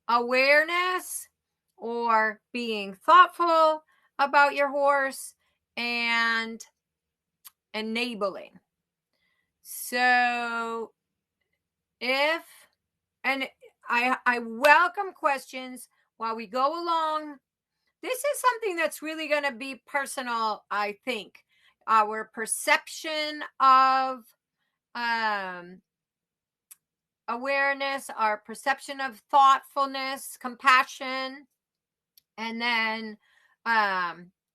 awareness or being thoughtful about your horse and enabling. So I welcome questions while we go along. This is something that's really going to be personal, I think. Our perception of awareness, our perception of thoughtfulness, compassion, and then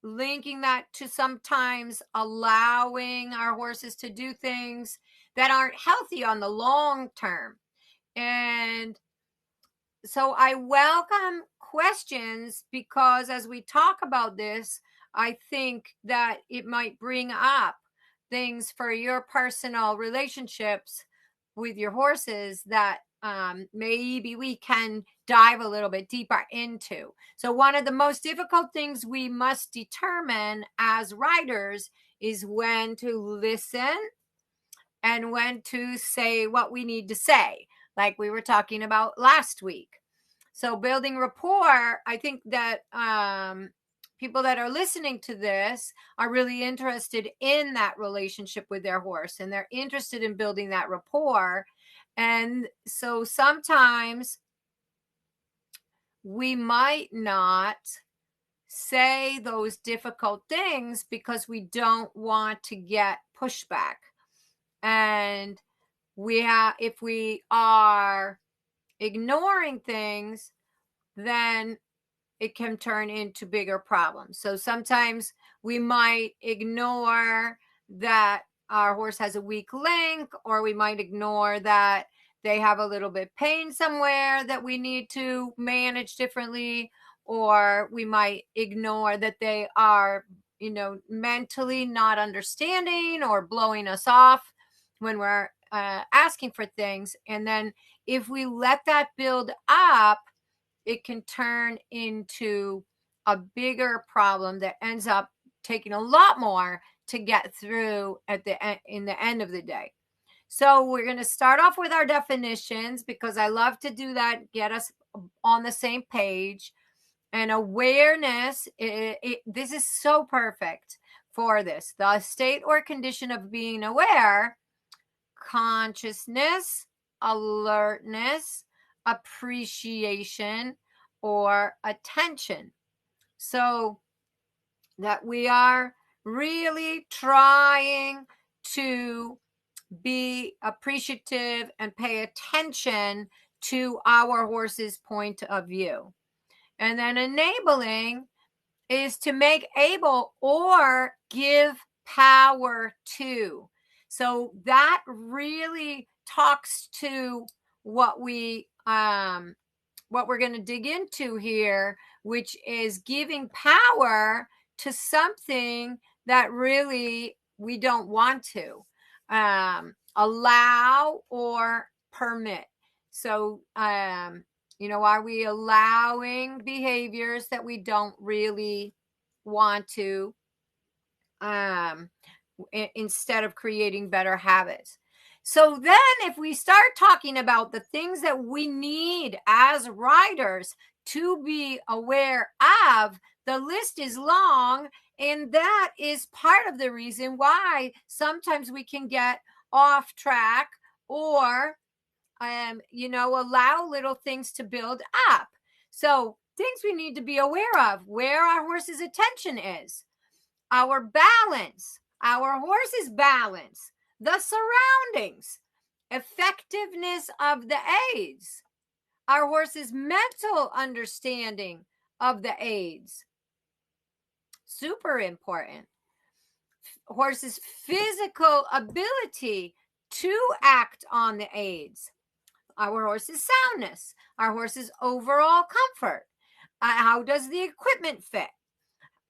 linking that to sometimes allowing our horses to do things that aren't healthy on the long term. And so I welcome questions because as we talk about this, I think that it might bring up things for your personal relationships with your horses that maybe we can dive a little bit deeper into. So one of the most difficult things we must determine as riders is when to listen and when to say what we need to say, like we were talking about last week. So building rapport, I think that people that are listening to this are really interested in that relationship with their horse, and they're interested in building that rapport. And so sometimes we might not say those difficult things because we don't want to get pushback. And if we are ignoring things, then it can turn into bigger problems. So sometimes we might ignore that our horse has a weak link, or we might ignore that they have a little bit pain somewhere that we need to manage differently, or we might ignore that they are, mentally not understanding or blowing us off when we're asking for things. And then if we let that build up, it can turn into a bigger problem that ends up taking a lot more to get through in the end of the day. So we're going to start off with our definitions because I love to do that, get us on the same page. And awareness, this is so perfect for this. The state or condition of being aware, consciousness, alertness, appreciation, or attention. So that we are really trying to be appreciative and pay attention to our horse's point of view. And then enabling is to make able or give power to. So that really talks to what we're going to dig into here, which is giving power to something that really we don't want to allow or permit. So, are we allowing behaviors that we don't really want to instead of creating better habits? So then if we start talking about the things that we need as riders to be aware of, the list is long, and that is part of the reason why sometimes we can get off track or allow little things to build up. So things we need to be aware of: where our horse's attention is, our balance, our horse's balance, the surroundings, effectiveness of the aids, our horse's mental understanding of the aids. Super important. Horse's physical ability to act on the aids, our horse's soundness, our horse's overall comfort. How does the equipment fit?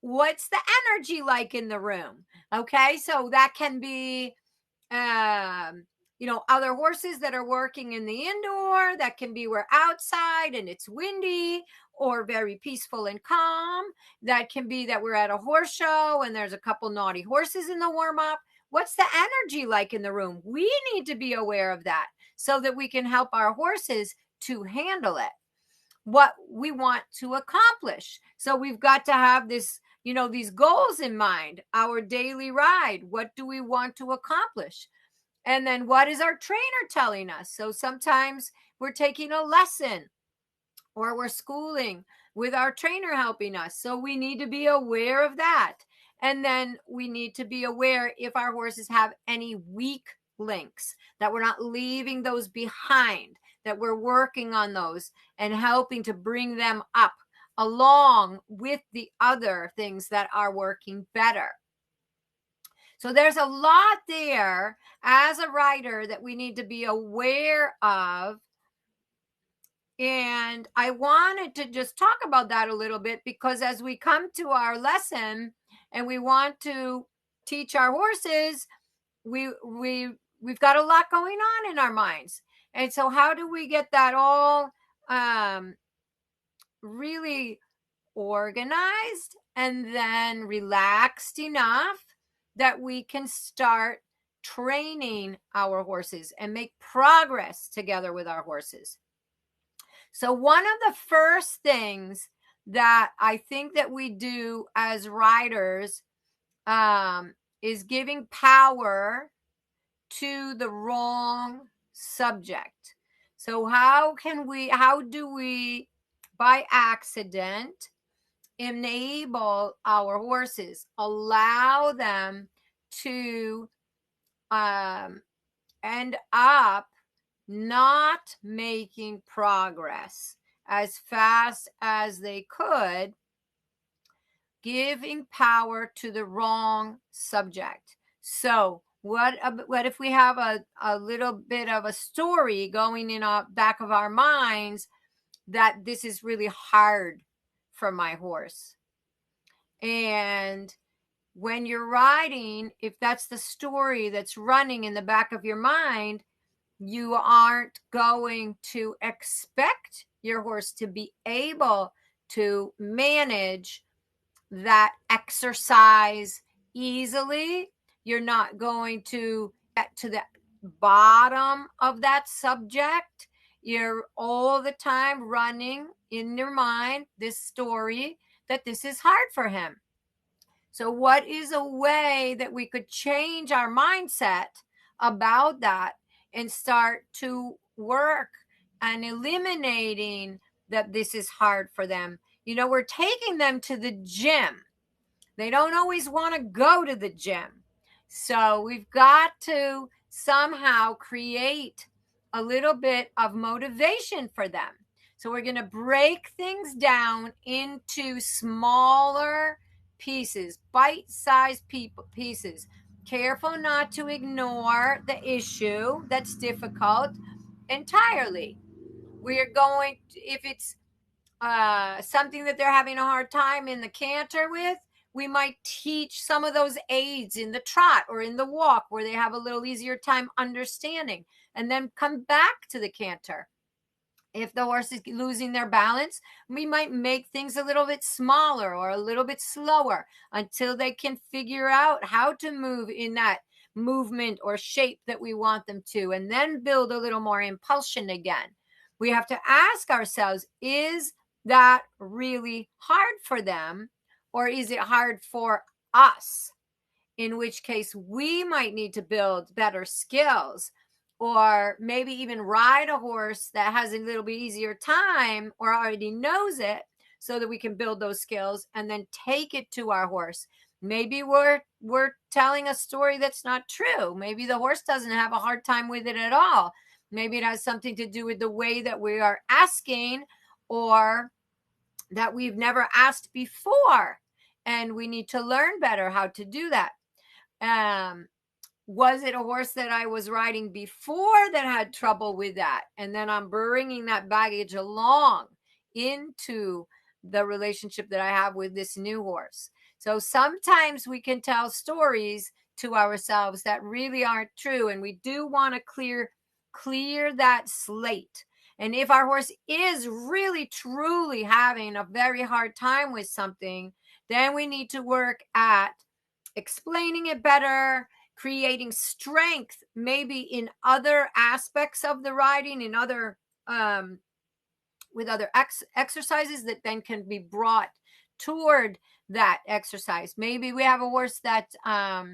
What's the energy like in the room? Okay, so that can be, other horses that are working in the indoor. That can be we're outside and it's windy or very peaceful and calm. That can be that we're at a horse show and there's a couple naughty horses in the warm-up. What's the energy like in the room? We need to be aware of that so that we can help our horses to handle it, what we want to accomplish. So we've got to have this, these goals in mind, our daily ride. What do we want to accomplish? And then what is our trainer telling us? So sometimes we're taking a lesson or we're schooling with our trainer helping us. So we need to be aware of that. And then we need to be aware if our horses have any weak links, that we're not leaving those behind, that we're working on those and helping to bring them up along with the other things that are working better. So there's a lot there as a rider that we need to be aware of. And I wanted to just talk about that a little bit, because as we come to our lesson and we want to teach our horses, we've got a lot going on in our minds. And so how do we get that all really organized and then relaxed enough that we can start training our horses and make progress together with our horses? So one of the first things that I think that we do as riders is giving power to the wrong subject. So how do we by accident enable our horses, allow them to end up not making progress as fast as they could, giving power to the wrong subject? So what if we have a little bit of a story going in the back of our minds that this is really hard for my horse? And when you're riding, if that's the story that's running in the back of your mind, you aren't going to expect your horse to be able to manage that exercise easily. You're not going to get to the bottom of that subject. You're all the time running in your mind this story that this is hard for him. So what is a way that we could change our mindset about that and start to work on eliminating that this is hard for them? We're taking them to the gym. They don't always want to go to the gym. So we've got to somehow create a little bit of motivation for them. So we're going to break things down into smaller pieces, bite-sized pieces. Careful not to ignore the issue that's difficult entirely. We are going to, if it's something that they're having a hard time in the canter with, we might teach some of those aids in the trot or in the walk where they have a little easier time understanding, and then come back to the canter. If the horse is losing their balance, we might make things a little bit smaller or a little bit slower until they can figure out how to move in that movement or shape that we want them to, and then build a little more impulsion again. We have to ask ourselves, is that really hard for them, or is it hard for us? In which case we might need to build better skills, or maybe even ride a horse that has a little bit easier time or already knows it, so that we can build those skills and then take it to our horse. Maybe we're telling a story that's not true. Maybe the horse doesn't have a hard time with it at all. Maybe it has something to do with the way that we are asking, or that we've never asked before, and we need to learn better how to do that. Was it a horse that I was riding before that had trouble with that? And then I'm bringing that baggage along into the relationship that I have with this new horse. So sometimes we can tell stories to ourselves that really aren't true, and we do want to clear that slate. And if our horse is really truly having a very hard time with something, then we need to work at explaining it better, creating strength maybe in other aspects of the riding, in other with other exercises that then can be brought toward that exercise. Maybe we have a horse that has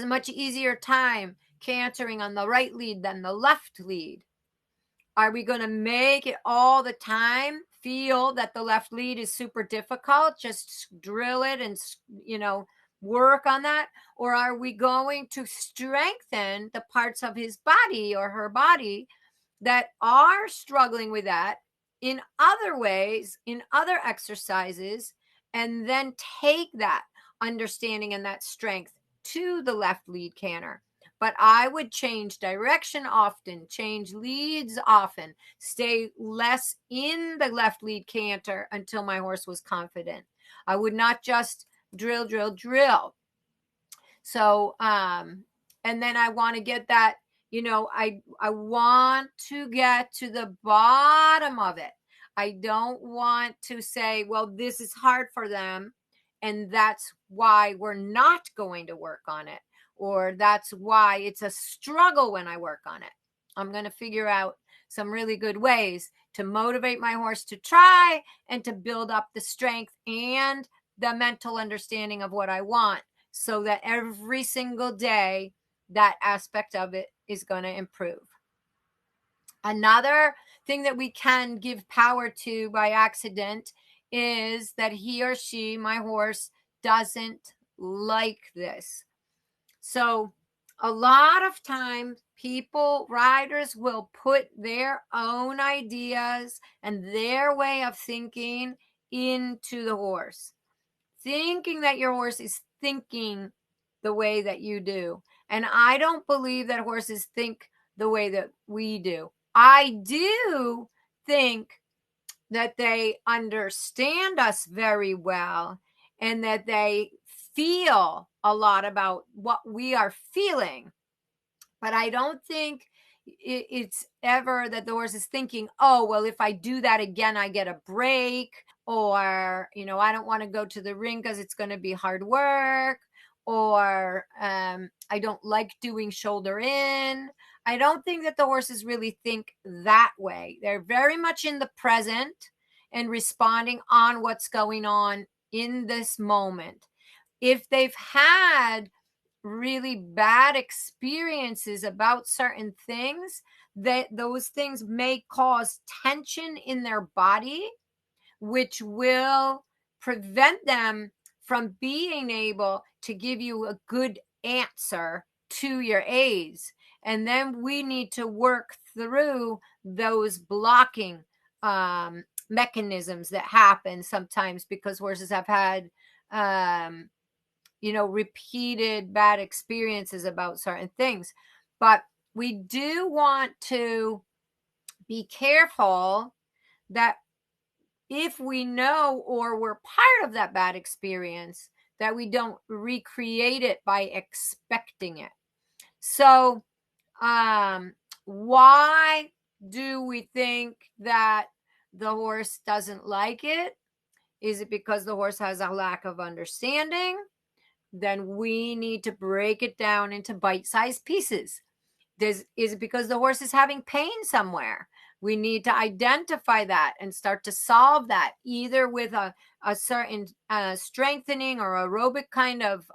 a much easier time cantering on the right lead than the left lead. Are we going to make it all the time feel that the left lead is super difficult? Just drill it and, work on that? Or are we going to strengthen the parts of his body or her body that are struggling with that in other ways, in other exercises, and then take that understanding and that strength to the left lead canter? But I would change direction often, change leads often, stay less in the left lead canter until my horse was confident. I would not just drill. So, and then I want to get that, I want to get to the bottom of it. I don't want to say, well, this is hard for them, and that's why we're not going to work on it, or that's why it's a struggle when I work on it. I'm going to figure out some really good ways to motivate my horse to try and to build up the strength and the mental understanding of what I want, so that every single day that aspect of it is going to improve. Another thing that we can give power to by accident is that he or she, my horse, doesn't like this. So a lot of times riders will put their own ideas and their way of thinking into the horse, thinking that your horse is thinking the way that you do. And I don't believe that horses think the way that we do. I do think that they understand us very well and that they feel a lot about what we are feeling. But I don't think it's ever that the horse is thinking, oh, well, if I do that again, I get a break, or, I don't want to go to the ring because it's going to be hard work, or I don't like doing shoulder in. I don't think that the horses really think that way. They're very much in the present and responding on what's going on in this moment. If they've had really bad experiences about certain things, that those things may cause tension in their body, which will prevent them from being able to give you a good answer to your aids. And then we need to work through those blocking mechanisms that happen sometimes because horses have had repeated bad experiences about certain things. But we do want to be careful that if we know or we're part of that bad experience, that we don't recreate it by expecting it. So, why do we think that the horse doesn't like it? Is it because the horse has a lack of understanding? Then we need to break it down into bite-sized pieces. Is it because the horse is having pain somewhere? We need to identify that and start to solve that, either with a certain strengthening or aerobic kind of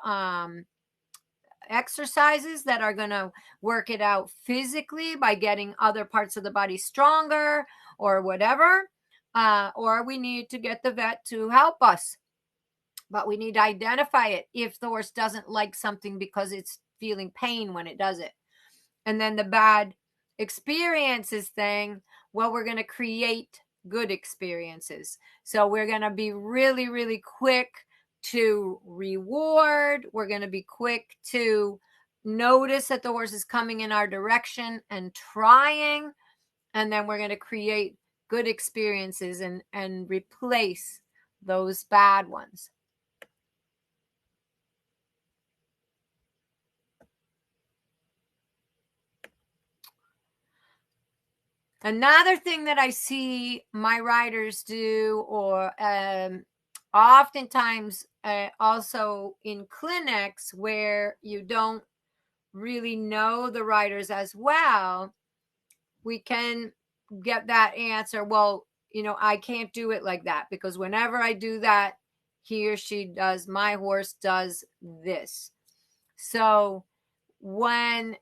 exercises that are going to work it out physically by getting other parts of the body stronger or whatever. Or we need to get the vet to help us. But we need to identify it if the horse doesn't like something because it's feeling pain when it does it. And then the bad experiences thing, well, we're going to create good experiences. So we're going to be really, really quick to reward. We're going to be quick to notice that the horse is coming in our direction and trying. And then we're going to create good experiences and replace those bad ones. Another thing that I see my riders do, or oftentimes also in clinics where you don't really know the riders as well, we can get that answer, well, I can't do it like that, because whenever I do that, my horse does this. So when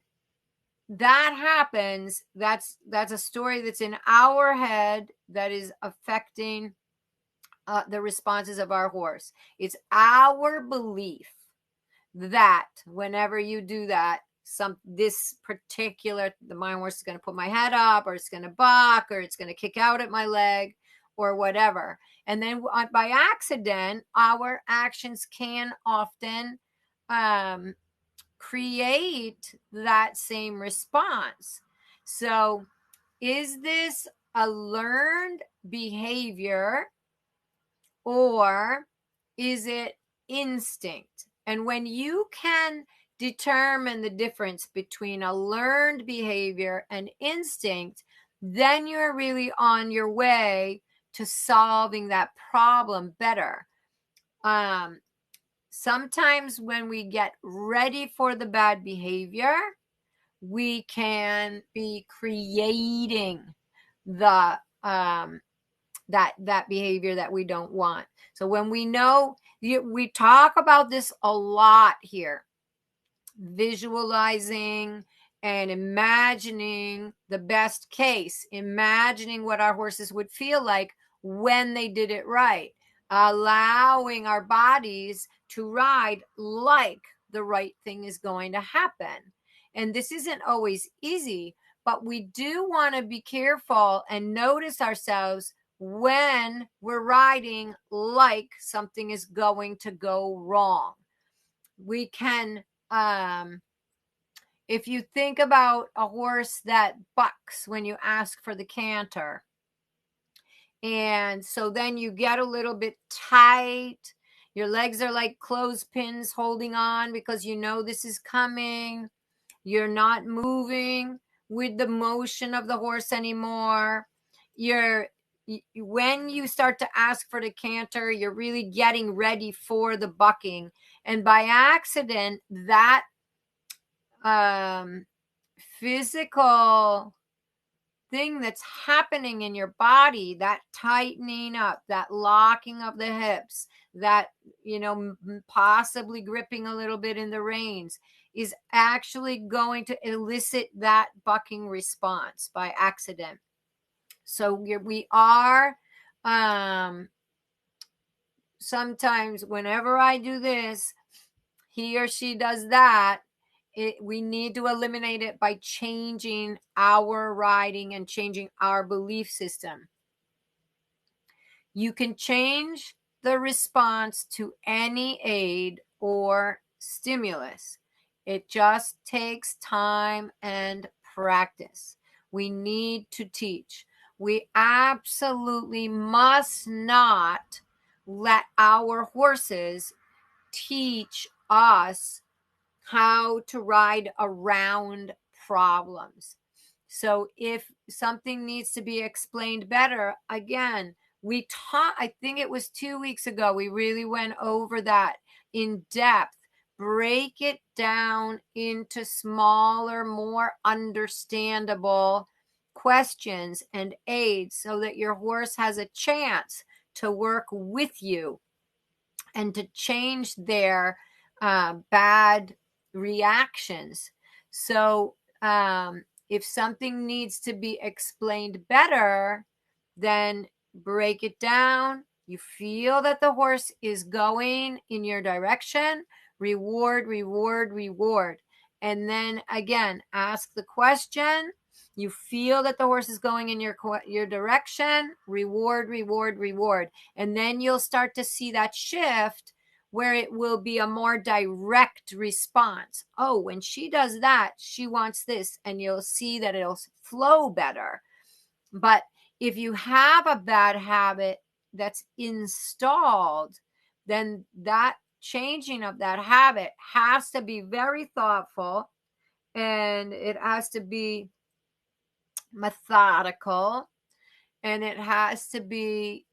that happens, that's a story that's in our head that is affecting the responses of our horse. It's our belief that whenever you do that, my horse is going to put my head up, or it's going to buck, or it's going to kick out at my leg, or whatever. And then by accident, our actions can often create that same response. So is this a learned behavior, or is it instinct? And when you can determine the difference between a learned behavior and instinct, then you're really on your way to solving that problem better. Sometimes when we get ready for the bad behavior, we can be creating the that behavior that we don't want. So when we know, we talk about this a lot here, visualizing and imagining the best case, imagining what our horses would feel like when they did it right, allowing our bodies to ride like the right thing is going to happen. And this isn't always easy, but we do want to be careful and notice ourselves when we're riding like something is going to go wrong. We can, if you think about a horse that bucks when you ask for the canter, and so then you get a little bit tight, your legs are like clothespins holding on because you know this is coming. You're not moving with the motion of the horse anymore. When you start to ask for the canter, you're really getting ready for the bucking. And by accident, that physical thing that's happening in your body, that tightening up, that locking of the hips, that, possibly gripping a little bit in the reins, is actually going to elicit that bucking response by accident. So we are, sometimes whenever I do this, he or she does that, we need to eliminate it by changing our riding and changing our belief system. You can change the response to any aid or stimulus. It just takes time and practice. We need to teach. We absolutely must not let our horses teach us how to ride around problems. So if something needs to be explained better, again, we taught, I think it was 2 weeks ago, we really went over that in depth. Break it down into smaller, more understandable questions and aids so that your horse has a chance to work with you and to change their bad reactions. So if something needs to be explained better, then break it down. You feel that the horse is going in your direction, reward, reward, reward. And then again, ask the question. You feel that the horse is going in your direction, reward, reward, reward. And then you'll start to see that shift where it will be a more direct response. Oh, when she does that, she wants this, and you'll see that it'll flow better. But if you have a bad habit that's installed, then that changing of that habit has to be very thoughtful, and it has to be methodical, and it has to be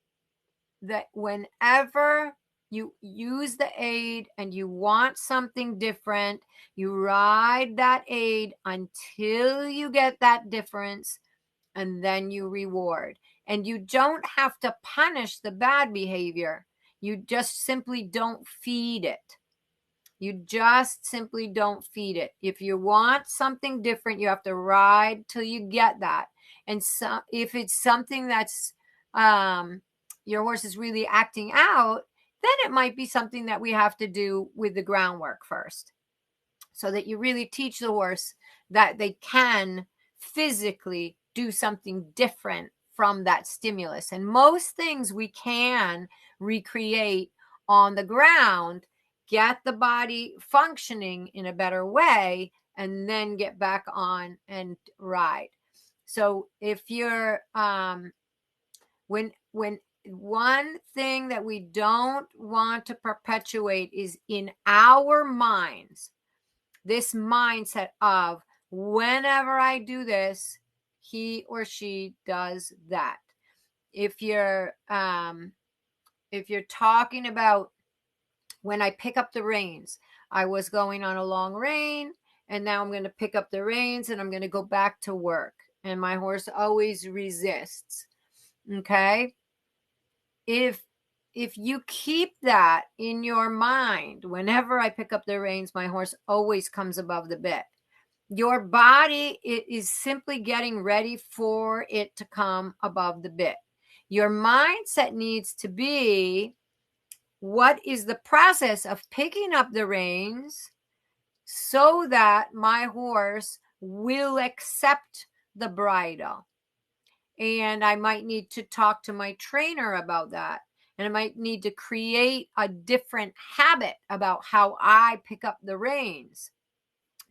that whenever you use the aid and you want something different, you ride that aid until you get that difference, and then you reward. And you don't have to punish the bad behavior. You just simply don't feed it. You just simply don't feed it. If you want something different, you have to ride till you get that. And so if it's something that's your horse is really acting out, then it might be something that we have to do with the groundwork first, so that you really teach the horse that they can physically do something different from that stimulus. And most things we can recreate on the ground, get the body functioning in a better way, and then get back on and ride. So if you're when one thing that we don't want to perpetuate is in our minds this mindset of whenever I do this, he or she does that. If you're talking about when I pick up the reins, I was going on a long rein and now I'm going to pick up the reins and I'm going to go back to work, and my horse always resists. Okay? If you keep that in your mind, whenever I pick up the reins, my horse always comes above the bit. Your body is simply getting ready for it to come above the bit. Your mindset needs to be, what is the process of picking up the reins so that my horse will accept the bridle? And I might need to talk to my trainer about that. And I might need to create a different habit about how I pick up the reins,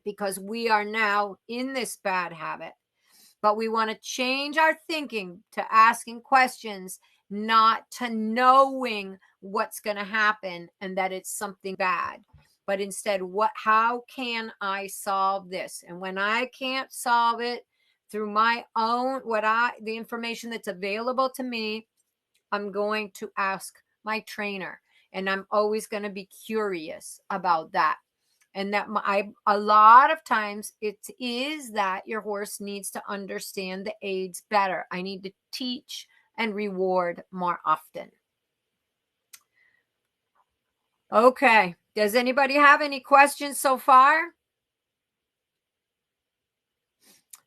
because we are now in this bad habit. But we want to change our thinking to asking questions, not to knowing what's going to happen and that it's something bad. But instead, how can I solve this? And when I can't solve it through my own, the information that's available to me, I'm going to ask my trainer. And I'm always going to be curious about that. And that a lot of times it is that your horse needs to understand the aids better. I need to teach and reward more often. Okay. Does anybody have any questions so far?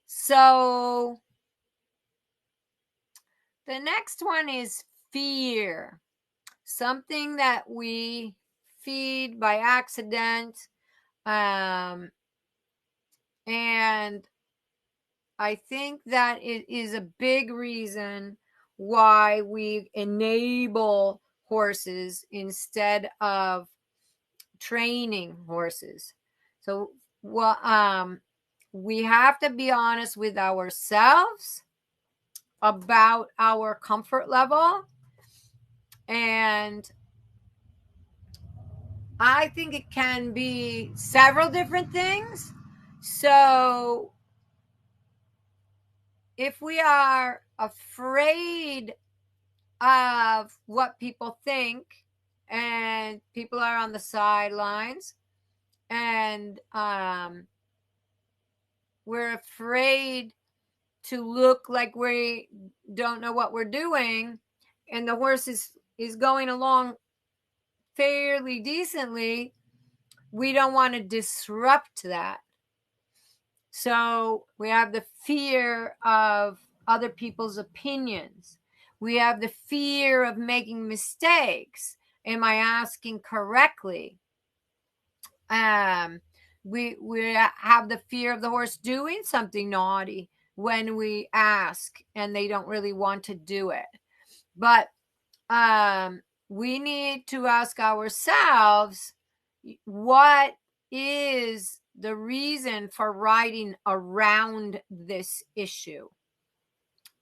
So the next one is fear. Something that we feed by accident. And I think that it is a big reason why we enable horses instead of training horses. So we have to be honest with ourselves about our comfort level. And I think it can be several different things. So if we are afraid of what people think, and people are on the sidelines, and we're afraid to look like we don't know what we're doing, and the horse is going along fairly decently, we don't want to disrupt that. So we have the fear of other people's opinions. We have the fear of making mistakes. Am I asking correctly? We have the fear of the horse doing something naughty when we ask and they don't really want to do it. But we need to ask ourselves, what is the reason for riding around this issue?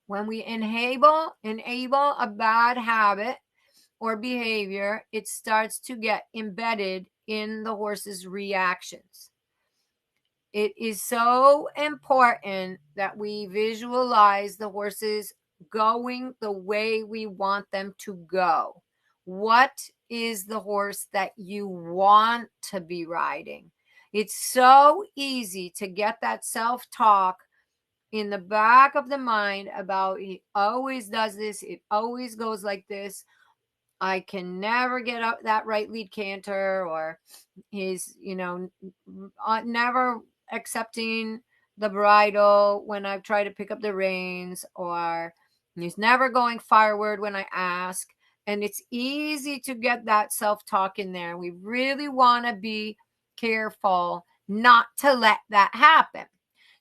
When we enable a bad habit or behavior, it starts to get embedded in the horse's reactions. It is so important that we visualize the horses going the way we want them to go. What is the horse that you want to be riding? It's so easy to get that self-talk in the back of the mind about he always does this, it always goes like this. I can never get up that right lead canter, or he's, never accepting the bridle when I try to pick up the reins, or he's never going forward when I ask. And it's easy to get that self-talk in there. We really want to be careful not to let that happen.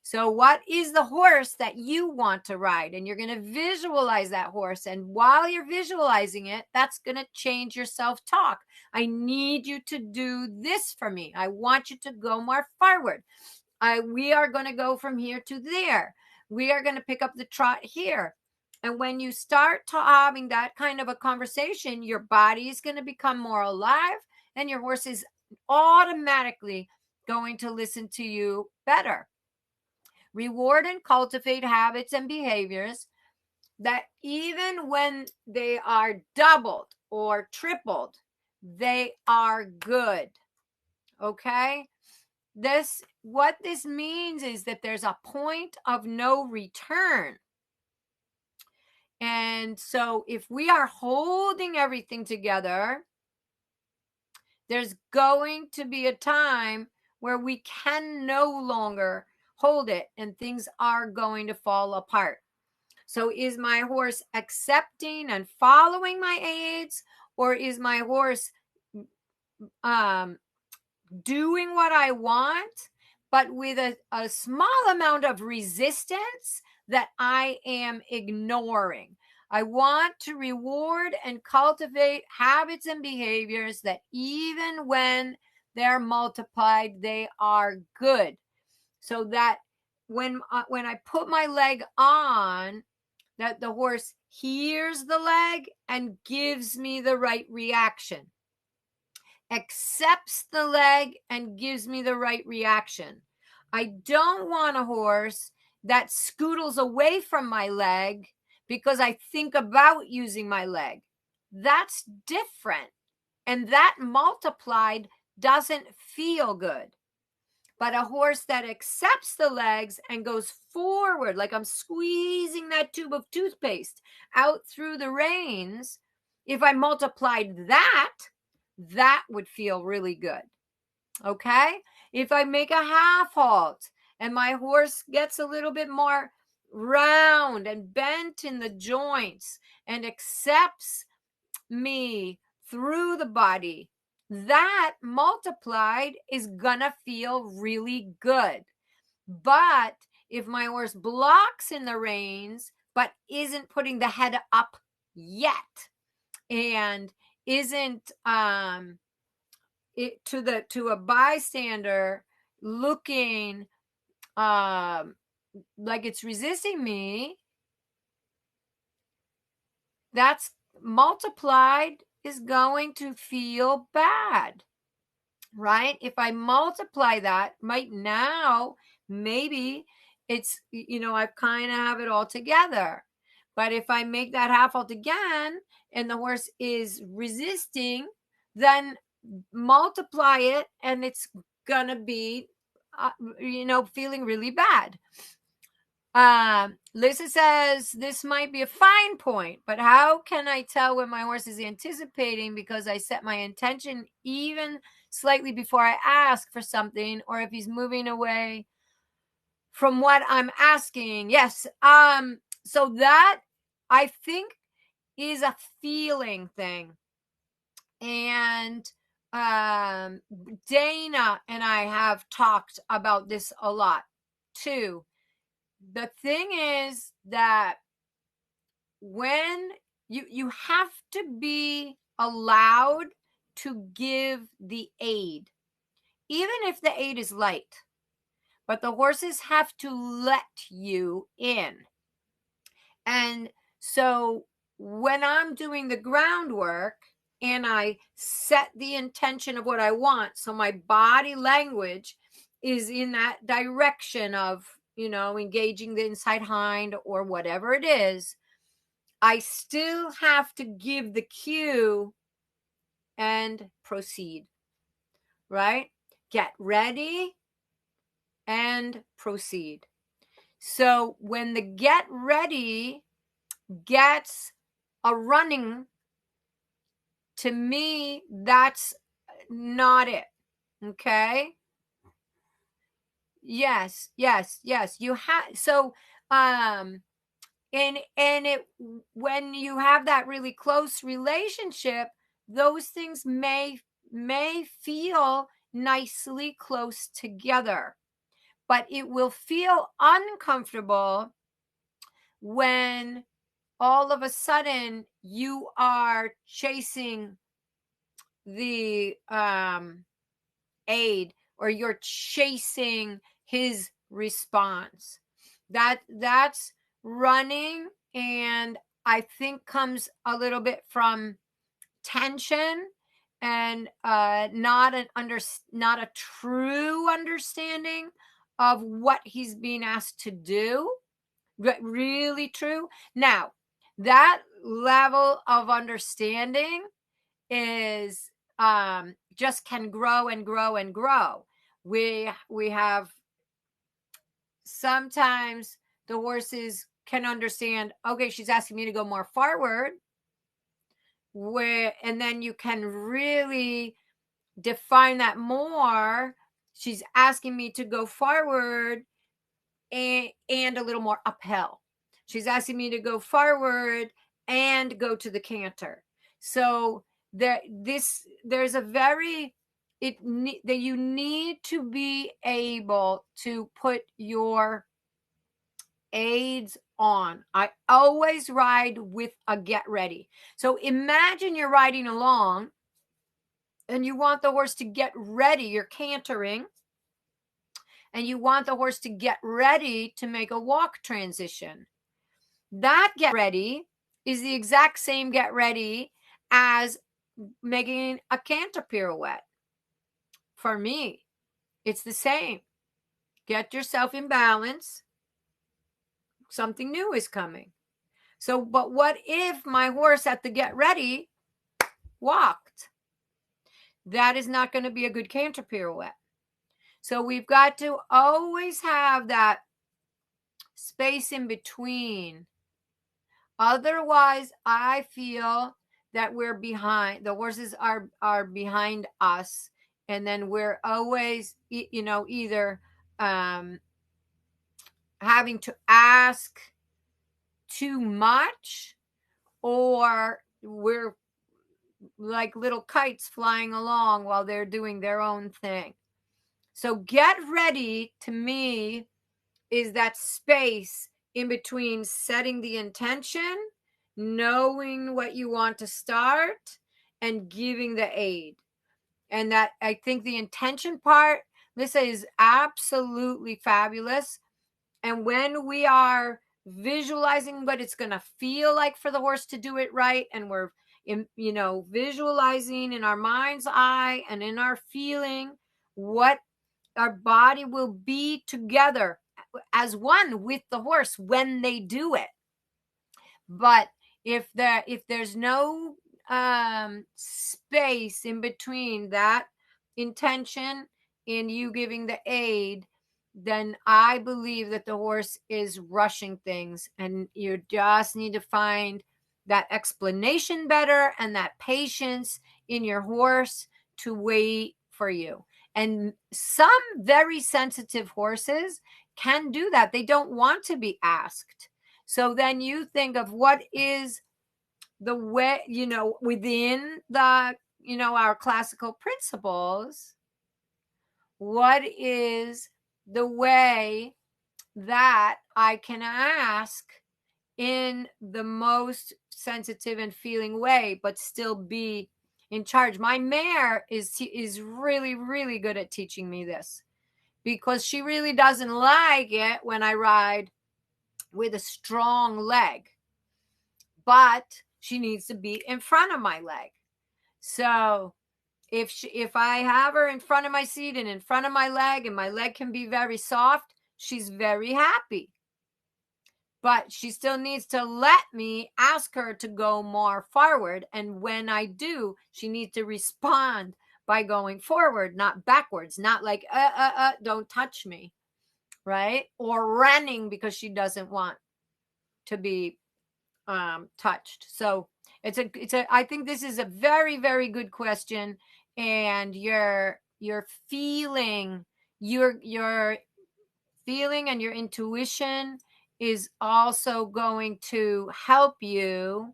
So what is the horse that you want to ride? And you're going to visualize that horse. And while you're visualizing it, that's going to change your self-talk. I need you to do this for me. I want you to go more forward. We are going to go from here to there. We are going to pick up the trot here. And when you start having that kind of a conversation, your body is going to become more alive, and your horse is automatically going to listen to you better. Reward and cultivate habits and behaviors that even when they are doubled or tripled, they are good. Okay? What this means is that there's a point of no return. And so if we are holding everything together, there's going to be a time where we can no longer hold it and things are going to fall apart. So is my horse accepting and following my aids, or is my horse doing what I want, but with a small amount of resistance that I am ignoring? I want to reward and cultivate habits and behaviors that even when they're multiplied, they are good. So that when I put my leg on, that the horse hears the leg and gives me the right reaction, accepts the leg and gives me the right reaction. I don't want a horse that scootles away from my leg because I think about using my leg. That's different. And that multiplied doesn't feel good. But a horse that accepts the legs and goes forward, like I'm squeezing that tube of toothpaste out through the reins, if I multiplied that, that would feel really good. Okay? If I make a half halt and my horse gets a little bit more round and bent in the joints and accepts me through the body, that multiplied is gonna feel really good. But if my horse blocks in the reins but isn't putting the head up yet, and isn't to a bystander looking like it's resisting me, that's multiplied is going to feel bad, right? If I multiply that right now, maybe it's, I kind of have it all together. But if I make that half halt again and the horse is resisting, then multiply it and it's gonna be, feeling really bad. Lisa says, this might be a fine point, but how can I tell when my horse is anticipating because I set my intention even slightly before I ask for something, or if he's moving away from what I'm asking? Yes. So that, I think, is a feeling thing. And Dana and I have talked about this a lot too. The thing is that when you have to be allowed to give the aid, even if the aid is light, but the horses have to let you in. And so when I'm doing the groundwork and I set the intention of what I want, so my body language is in that direction of, engaging the inside hind or whatever it is, I still have to give the cue and proceed, right? Get ready and proceed. So when the get ready gets a running, to me, that's not it. Okay. Yes, yes, yes. You have, so, and it, when you have that really close relationship, those things may feel nicely close together, but it will feel uncomfortable when all of a sudden you are chasing the aid, or you're chasing his response. That's running, and I think comes a little bit from tension, and not a true understanding of what he's being asked to do. Really true. Now, that level of understanding is just can grow and grow and grow. We have, sometimes the horses can understand, okay, she's asking me to go more forward, and then you can really define that more. She's asking me to go forward and a little more uphill. She's asking me to go forward and go to the canter. So there's a very, that you need to be able to put your aids on. I always ride with a get ready. So imagine you're riding along and you want the horse to get ready. You're cantering and you want the horse to get ready to make a walk transition. That get ready is the exact same get ready as making a canter pirouette. For me, it's the same. Get yourself in balance. Something new is coming. So, but what if my horse at the get ready walked? That is not going to be a good canter pirouette. So we've got to always have that space in between. Otherwise, I feel that we're behind. The horses are behind us, and then we're always, either having to ask too much, or we're like little kites flying along while they're doing their own thing. So get ready, to me, is that space in between setting the intention, knowing what you want to start, and giving the aid. And that, I think the intention part, Lisa, is absolutely fabulous. And when we are visualizing what it's going to feel like for the horse to do it right, and we're visualizing in our mind's eye and in our feeling what our body will be together as one with the horse when they do it. But if there's no space in between that intention and you giving the aid, then I believe that the horse is rushing things, and you just need to find that explanation better and that patience in your horse to wait for you. And some very sensitive horses can do that. They don't want to be asked. So then you think of what is the way, within the, our classical principles, what is the way that I can ask in the most sensitive and feeling way, but still be in charge. My mare is really, really good at teaching me this, because she really doesn't like it when I ride with a strong leg, but she needs to be in front of my leg. So if I have her in front of my seat and in front of my leg, and my leg can be very soft, she's very happy. But she still needs to let me ask her to go more forward. And when I do, she needs to respond by going forward, not backwards, not like, don't touch me. right? Or running because she doesn't want to be touched. So I think this is a very, very good question. And your feeling, your feeling and your intuition is also going to help you.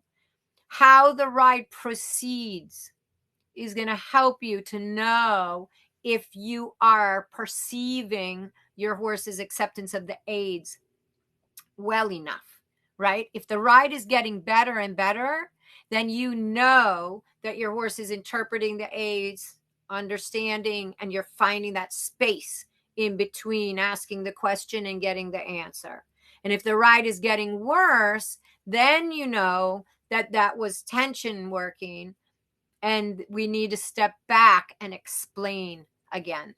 How the ride proceeds is going to help you to know if you are perceiving your horse's acceptance of the aids well enough, right? If the ride is getting better and better, then you know that your horse is interpreting the aids, understanding, and you're finding that space in between asking the question and getting the answer. And if the ride is getting worse, then you know that that was tension working and we need to step back and explain again.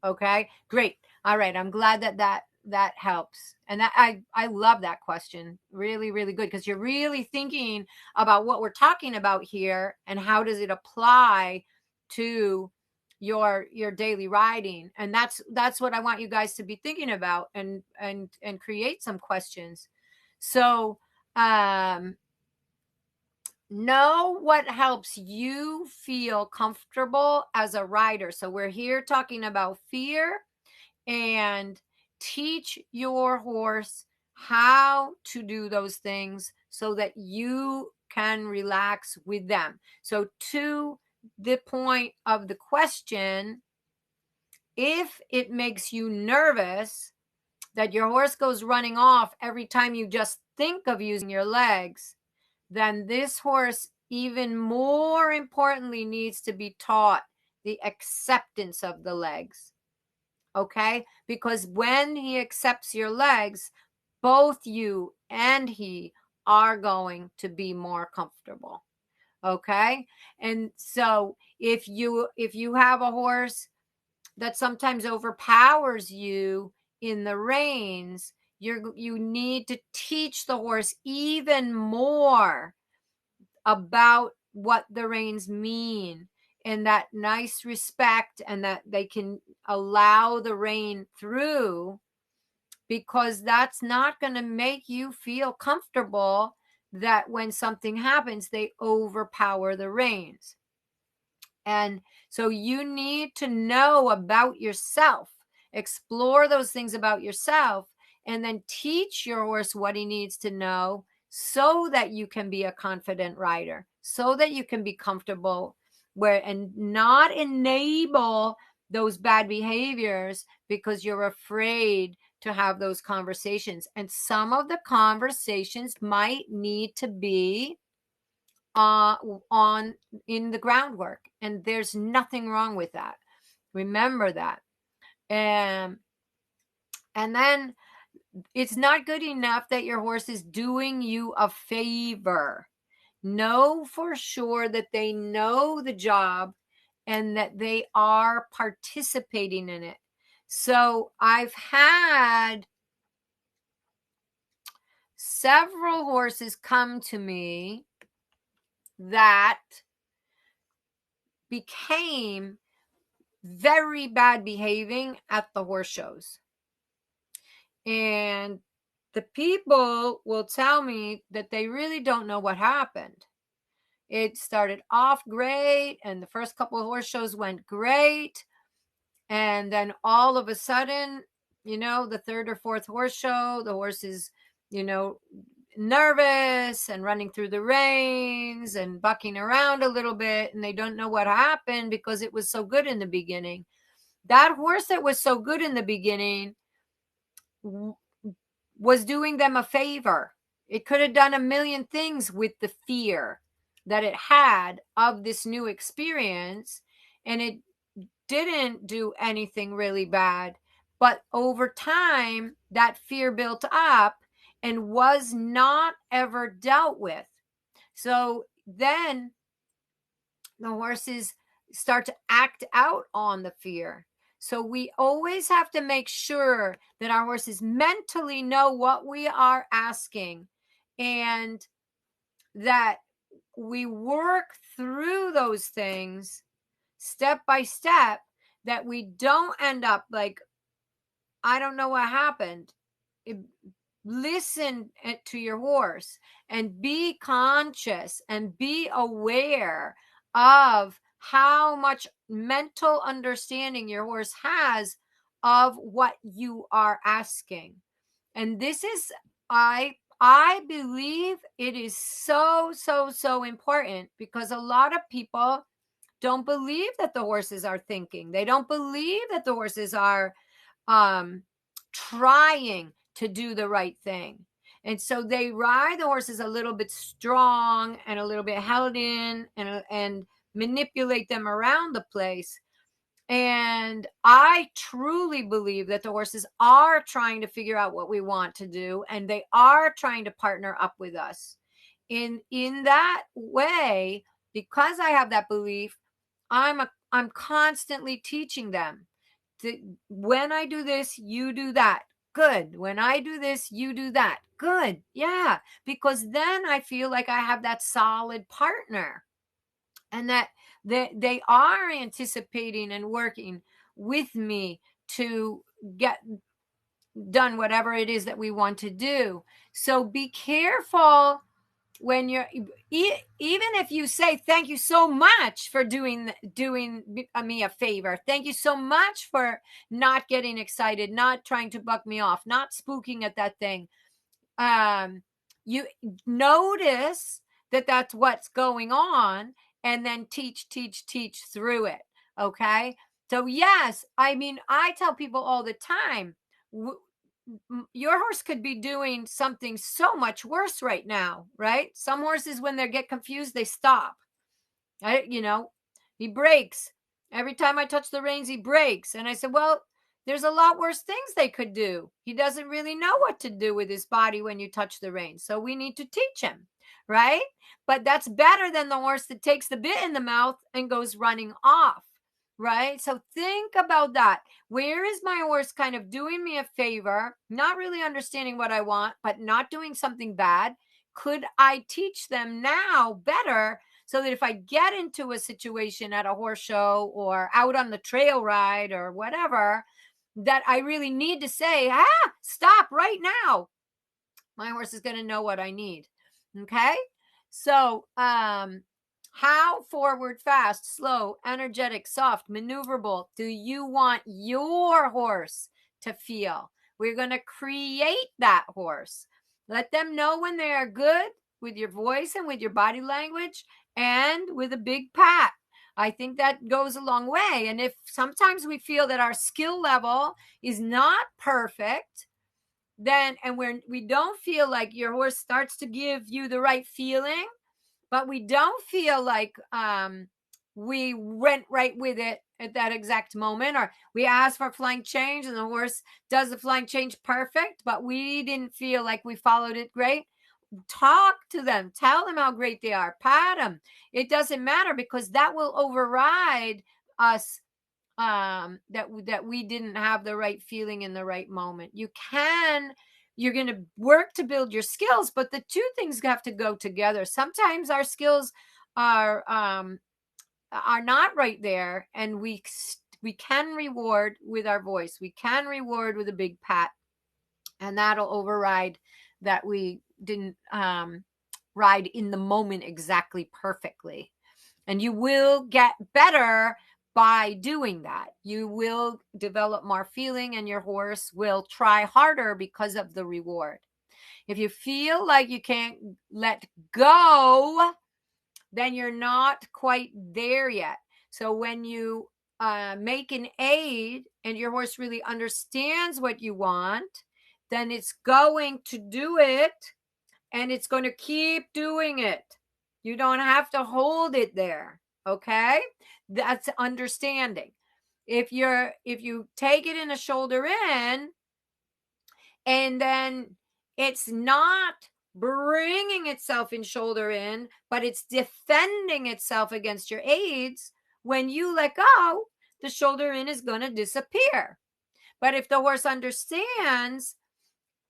Okay, great. All right, I'm glad that helps. And that I love that question. Really, really good, because you're really thinking about what we're talking about here and how does it apply to your daily riding. And that's what I want you guys to be thinking about, and create some questions. So know what helps you feel comfortable as a rider. So we're here talking about fear, and teach your horse how to do those things so that you can relax with them. So to the point of the question, if it makes you nervous that your horse goes running off every time you just think of using your legs, then this horse, even more importantly, needs to be taught the acceptance of the legs. Okay? Because when he accepts your legs, both you and he are going to be more comfortable. Okay? And so if you have a horse that sometimes overpowers you in the reins, you need to teach the horse even more about what the reins mean, and that nice respect, and that they can allow the rein through, because that's not going to make you feel comfortable that when something happens, they overpower the reins. And so you need to know about yourself, explore those things about yourself, and then teach your horse what he needs to know so that you can be a confident rider, so that you can be comfortable and not enable those bad behaviors because you're afraid to have those conversations. And some of the conversations might need to be on in the groundwork, and there's nothing wrong with that. Remember that. And then it's not good enough that your horse is doing you a favor. Know for sure that they know the job and that they are participating in it. So I've had several horses come to me that became very bad behaving at the horse shows. And the people will tell me that they really don't know what happened. It started off great, and the first couple of horse shows went great. And then all of a sudden, the third or fourth horse show, the horse is, nervous and running through the reins and bucking around a little bit, and they don't know what happened because it was so good in the beginning. That horse that was so good in the beginning was doing them a favor. It could have done a million things with the fear that it had of this new experience, and it didn't do anything really bad. But over time, that fear built up and was not ever dealt with. So then the horses start to act out on the fear. So we always have to make sure that our horses mentally know what we are asking, and that we work through those things step by step, that we don't end up like I don't know what happened. Listen to your horse and be conscious and be aware of how much mental understanding your horse has of what you are asking. And this is, I believe it is so, so, so important, because a lot of people don't believe that the horses are thinking. They don't believe that the horses are trying to do the right thing. And so they ride the horses a little bit strong and a little bit held in, and manipulate them around the place. And I truly believe that the horses are trying to figure out what we want to do, and they are trying to partner up with us. In that way, because I have that belief, I'm constantly teaching them. When I do this, you do that. Good. When I do this, you do that. Good. Yeah. Because then I feel like I have that solid partner, and that they are anticipating and working with me to get done whatever it is that we want to do. So be careful when you're, even if you say, thank you so much for doing me a favor. Thank you so much for not getting excited, not trying to buck me off, not spooking at that thing. You notice that that's what's going on, and then teach through it. Okay. So yes, I mean, I tell people all the time, your horse could be doing something so much worse right now, right? Some horses, when they get confused, they stop. He breaks. Every time I touch the reins, he breaks. And I said, well, there's a lot worse things they could do. He doesn't really know what to do with his body when you touch the reins. So we need to teach him, right? But that's better than the horse that takes the bit in the mouth and goes running off, right? So think about that. Where is my horse kind of doing me a favor, not really understanding what I want, but not doing something bad? Could I teach them now better, so that if I get into a situation at a horse show or out on the trail ride or whatever, that I really need to say, stop right now, my horse is going to know what I need. Okay. So, how forward, fast, slow, energetic, soft, maneuverable do you want your horse to feel? We're going to create that horse. Let them know when they are good, with your voice and with your body language, and with a big pat. I think that goes a long way. And if sometimes we feel that our skill level is not perfect, then, and we don't feel like your horse starts to give you the right feeling, but we don't feel like we went right with it at that exact moment, or we asked for a flying change and the horse does the flying change perfect, but we didn't feel like we followed it great. Talk to them, tell them how great they are, pat them. It doesn't matter, because that will override us, that we didn't have the right feeling in the right moment. You're going to work to build your skills, but the two things have to go together. Sometimes our skills are not right there, and we can reward with our voice. We can reward with a big pat, and that'll override that we didn't ride in the moment exactly perfectly. And you will get better by doing that. You will develop more feeling, and your horse will try harder because of the reward. If you feel like you can't let go, then you're not quite there yet. So when you make an aid and your horse really understands what you want, then it's going to do it, and it's going to keep doing it. You don't have to hold it there. Okay? That's understanding. If you take it in a shoulder in, and then it's not bringing itself in shoulder in, but it's defending itself against your aids, when you let go, the shoulder in is going to disappear. But if the horse understands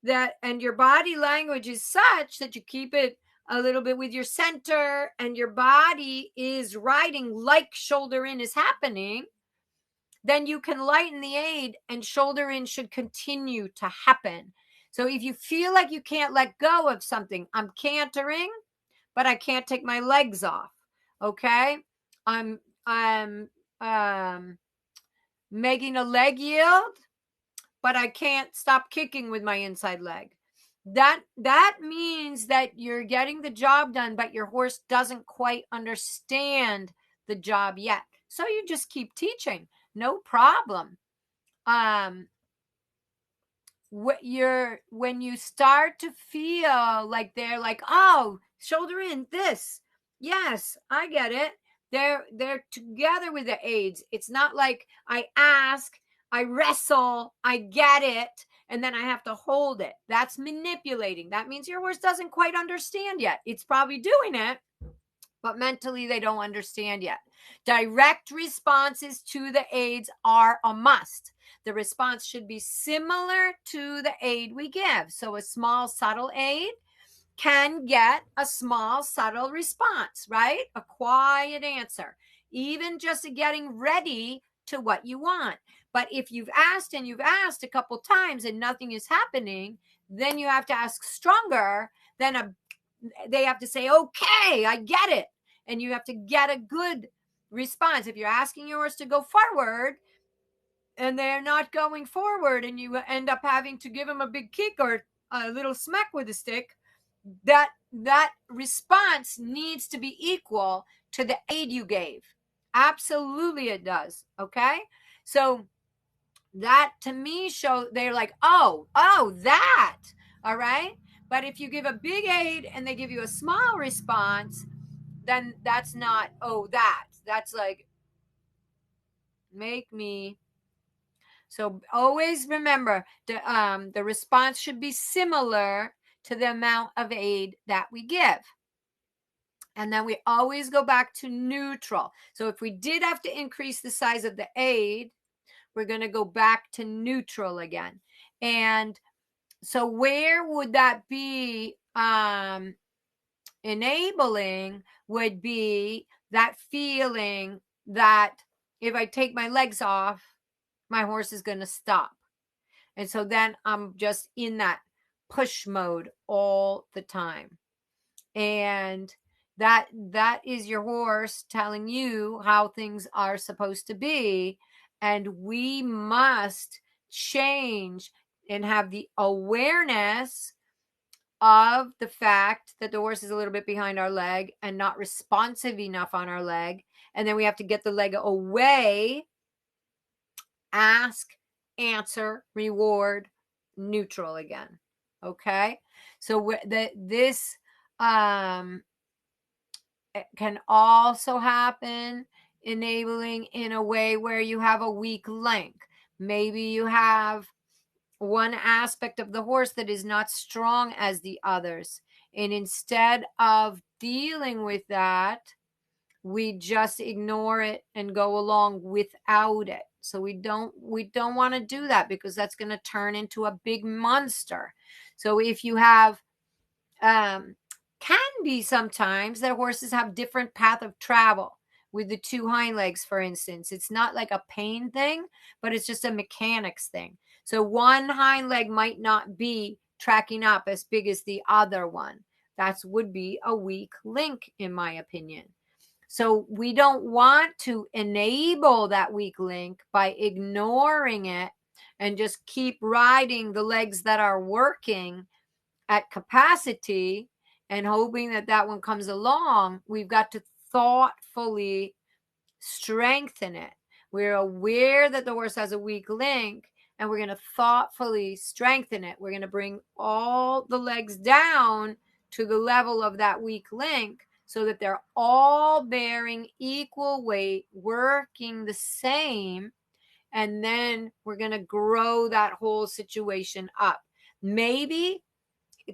that, and your body language is such that you keep it a little bit with your center, and your body is riding like shoulder in is happening, then you can lighten the aid and shoulder in should continue to happen. So if you feel like you can't let go of something, I'm cantering, but I can't take my legs off. Okay. I'm making a leg yield, but I can't stop kicking with my inside leg. That means that you're getting the job done, but your horse doesn't quite understand the job yet. So you just keep teaching, no problem. When you start to feel like they're like, oh, shoulder in this, yes, I get it. They're together with the aids. It's not like I ask, I wrestle, I get it, and then I have to hold it. That's manipulating. That means your horse doesn't quite understand yet. It's probably doing it, but mentally they don't understand yet. Direct responses to the aids are a must. The response should be similar to the aid we give. So a small, subtle aid can get a small, subtle response, right? A quiet answer, even just getting ready to what you want. But if you've asked and you've asked a couple times and nothing is happening, then you have to ask stronger. Then they have to say, okay, I get it. And you have to get a good response. If you're asking yours to go forward and they're not going forward and you end up having to give them a big kick or a little smack with a stick, that response needs to be equal to the aid you gave. Absolutely it does. Okay. So that to me show they're like, oh, that. All right. But if you give a big aid and they give you a small response, then that's not, oh, that. That's like, make me. So always remember the response should be similar to the amount of aid that we give. And then we always go back to neutral. So if we did have to increase the size of the aid, we're going to go back to neutral again. And so where would that be enabling would be that feeling that if I take my legs off, my horse is going to stop. And so then I'm just in that push mode all the time. And that is your horse telling you how things are supposed to be. And we must change and have the awareness of the fact that the horse is a little bit behind our leg and not responsive enough on our leg. And then we have to get the leg away, ask, answer, reward, neutral again. Okay. So this can also happen enabling in a way where you have a weak link. Maybe you have one aspect of the horse that is not strong as the others. And instead of dealing with that, we just ignore it and go along without it. So we don't want to do that because that's going to turn into a big monster. So if you have can be sometimes that horses have different path of travel with the two hind legs, for instance. It's not like a pain thing, but it's just a mechanics thing. So one hind leg might not be tracking up as big as the other one. That would be a weak link, in my opinion. So we don't want to enable that weak link by ignoring it and just keep riding the legs that are working at capacity and hoping that that one comes along. We've got to thoughtfully strengthen it. We're aware that the horse has a weak link, and we're going to thoughtfully strengthen it. We're going to bring all the legs down to the level of that weak link so that they're all bearing equal weight, working the same, and then we're going to grow that whole situation up. Maybe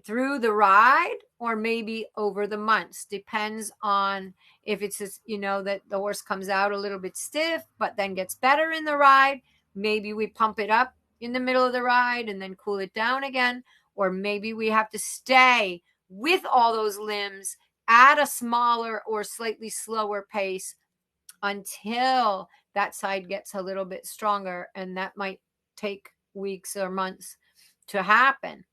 through the ride or maybe over the months, depends on if it's just, that the horse comes out a little bit stiff but then gets better in the ride. Maybe we pump it up in the middle of the ride and then cool it down again, or maybe we have to stay with all those limbs at a smaller or slightly slower pace until that side gets a little bit stronger, and that might take weeks or months to happen.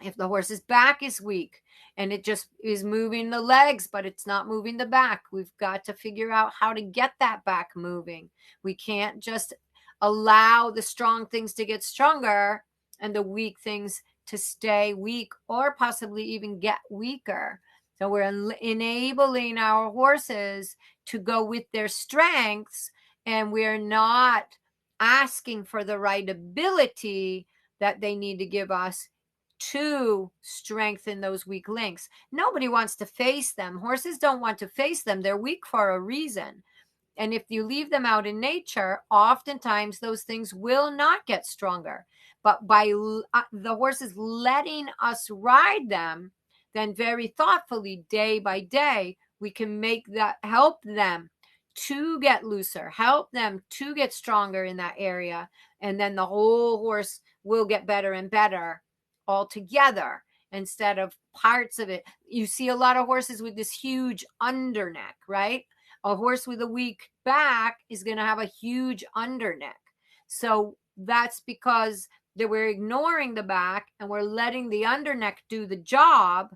If the horse's back is weak and it just is moving the legs, but it's not moving the back, we've got to figure out how to get that back moving. We can't just allow the strong things to get stronger and the weak things to stay weak or possibly even get weaker. So we're enabling our horses to go with their strengths, and we're not asking for the right ability that they need to give us to strengthen those weak links. Nobody wants to face them. Horses don't want to face them. They're weak for a reason. And if you leave them out in nature, oftentimes those things will not get stronger. But by the horses letting us ride them, then very thoughtfully, day by day, we can make that, help them to get looser, help them to get stronger in that area. And then the whole horse will get better and better all together instead of parts of it. You see a lot of horses with this huge underneck, right? A horse with a weak back is going to have a huge underneck. So that's because we're ignoring the back and we're letting the underneck do the job.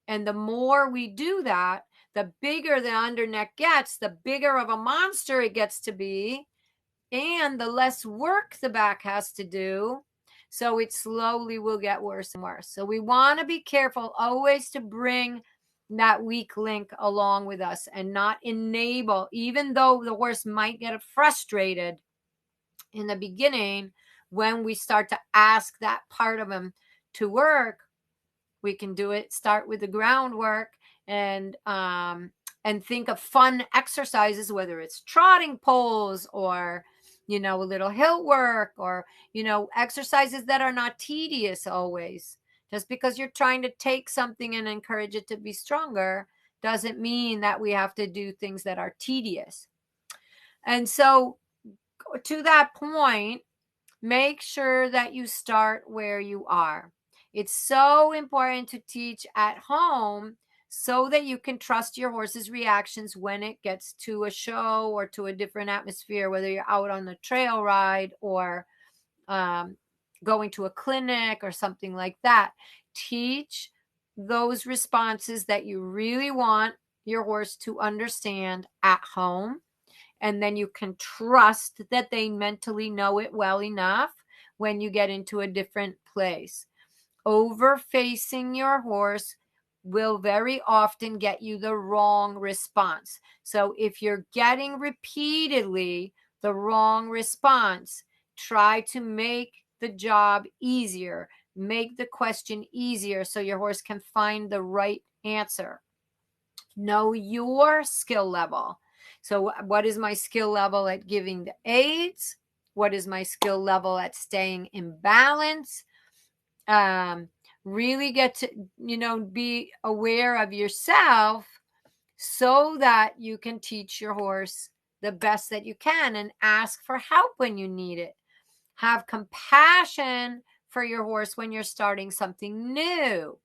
And the more we do that, the bigger the underneck gets, the bigger of a monster it gets to be, and the less work the back has to do. So it slowly will get worse and worse. So we want to be careful always to bring that weak link along with us and not enable, even though the horse might get frustrated in the beginning, when we start to ask that part of him to work, we can do it. Start with the groundwork and think of fun exercises, whether it's trotting poles or, a little hill work or, exercises that are not tedious always. Just because you're trying to take something and encourage it to be stronger doesn't mean that we have to do things that are tedious. And so to that point, make sure that you start where you are. It's so important to teach at home so that you can trust your horse's reactions when it gets to a show or to a different atmosphere, whether you're out on a trail ride or going to a clinic or something like that. Teach those responses that you really want your horse to understand at home. And then you can trust that they mentally know it well enough when you get into a different place. Over-facing your horse will very often get you the wrong response. So if you're getting repeatedly the wrong response, try to make the job easier. Make the question easier so your horse can find the right answer. Know your skill level. So what is my skill level at giving the aids? What is my skill level at staying in balance? Really get to, be aware of yourself so that you can teach your horse the best that you can and ask for help when you need it. Have compassion for your horse when you're starting something new.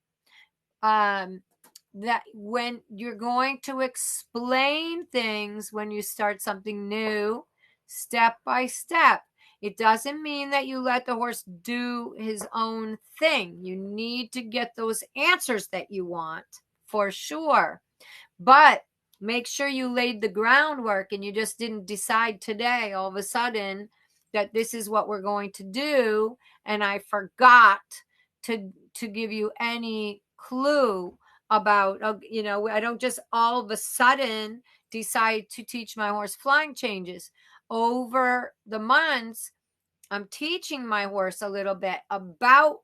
That when you're going to explain things when you start something new, step by step. It doesn't mean that you let the horse do his own thing. You need to get those answers that you want, for sure. But make sure you laid the groundwork and you just didn't decide today all of a sudden that this is what we're going to do, and I forgot to give you any clue about, I don't just all of a sudden decide to teach my horse flying changes. Over the months, I'm teaching my horse a little bit about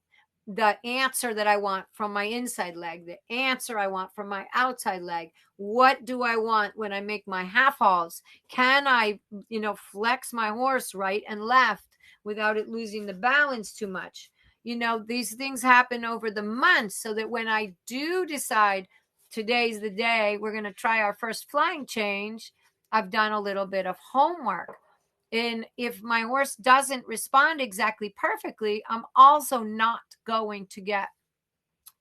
the answer that I want from my inside leg, the answer I want from my outside leg. What do I want when I make my half hauls? Can I, flex my horse right and left without it losing the balance too much? These things happen over the months so that when I do decide today's the day we're going to try our first flying change, I've done a little bit of homework. And if my horse doesn't respond exactly perfectly, I'm also not going to get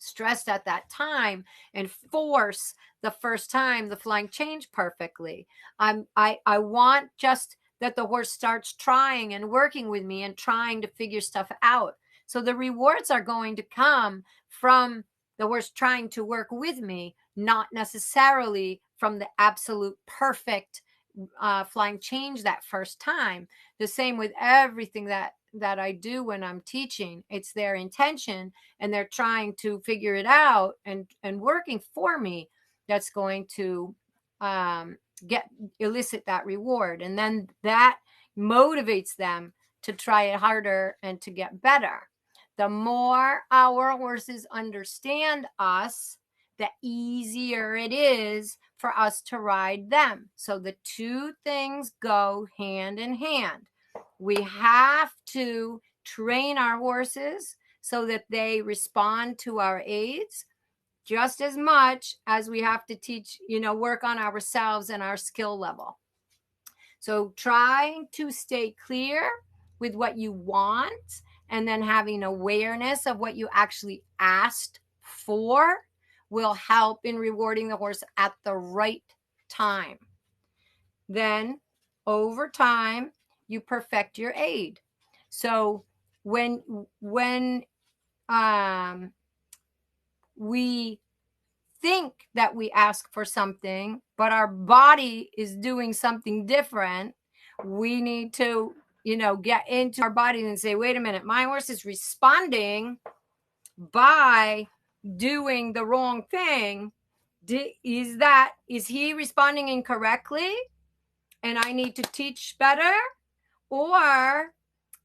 stressed at that time and force the first time the flying change perfectly. I want just that the horse starts trying and working with me and trying to figure stuff out. So the rewards are going to come from the horse trying to work with me, not necessarily from the absolute perfect flying change that first time. The same with everything that I do when I'm teaching. It's their intention and they're trying to figure it out and working for me that's going to elicit that reward. And then that motivates them to try it harder and to get better. The more our horses understand us, the easier it is for us to ride them. So the two things go hand in hand. We have to train our horses so that they respond to our aids just as much as we have to teach, work on ourselves and our skill level. So trying to stay clear with what you want and then having awareness of what you actually asked for will help in rewarding the horse at the right time. Then over time, you perfect your aid. So when we think that we ask for something, but our body is doing something different, we need to, get into our body and say, wait a minute, my horse is responding by doing the wrong thing. Is he responding incorrectly and I need to teach better? Or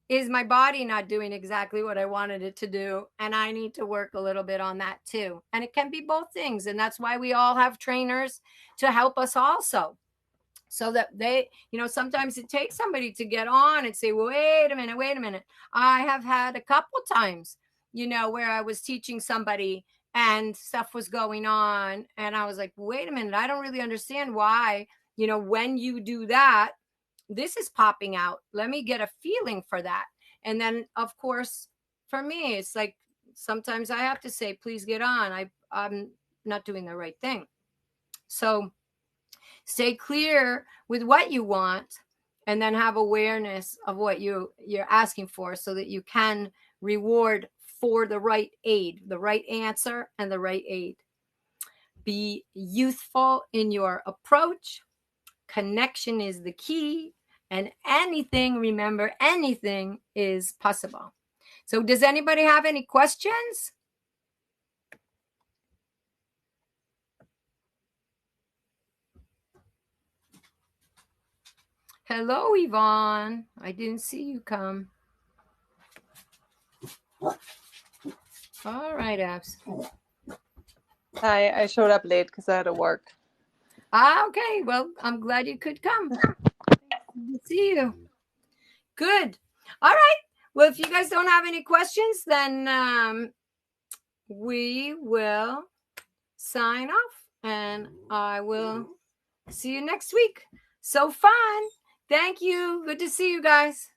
is my body not doing exactly what I wanted it to do? And I need to work a little bit on that too. And it can be both things. And that's why we all have trainers to help us also. So that they, sometimes it takes somebody to get on and say, well, wait a minute. I have had a couple times, where I was teaching somebody and stuff was going on. And I was like, wait a minute, I don't really understand why, when you do that, this is popping out. Let me get a feeling for that. And then, of course, for me, it's like sometimes I have to say, please get on. I'm not doing the right thing. So stay clear with what you want and then have awareness of what you're asking for so that you can reward for the right aid, the right answer, and the right aid. Be youthful in your approach. Connection is the key. And remember, anything is possible. So does anybody have any questions? Hello, Yvonne. I didn't see you come. All right, Abs. Hi, I showed up late because I had to work. Okay. Well, I'm glad you could come. Good to see you. Good. All right. Well, if you guys don't have any questions, then we will sign off and I will see you next week. So fun. Thank you. Good to see you guys.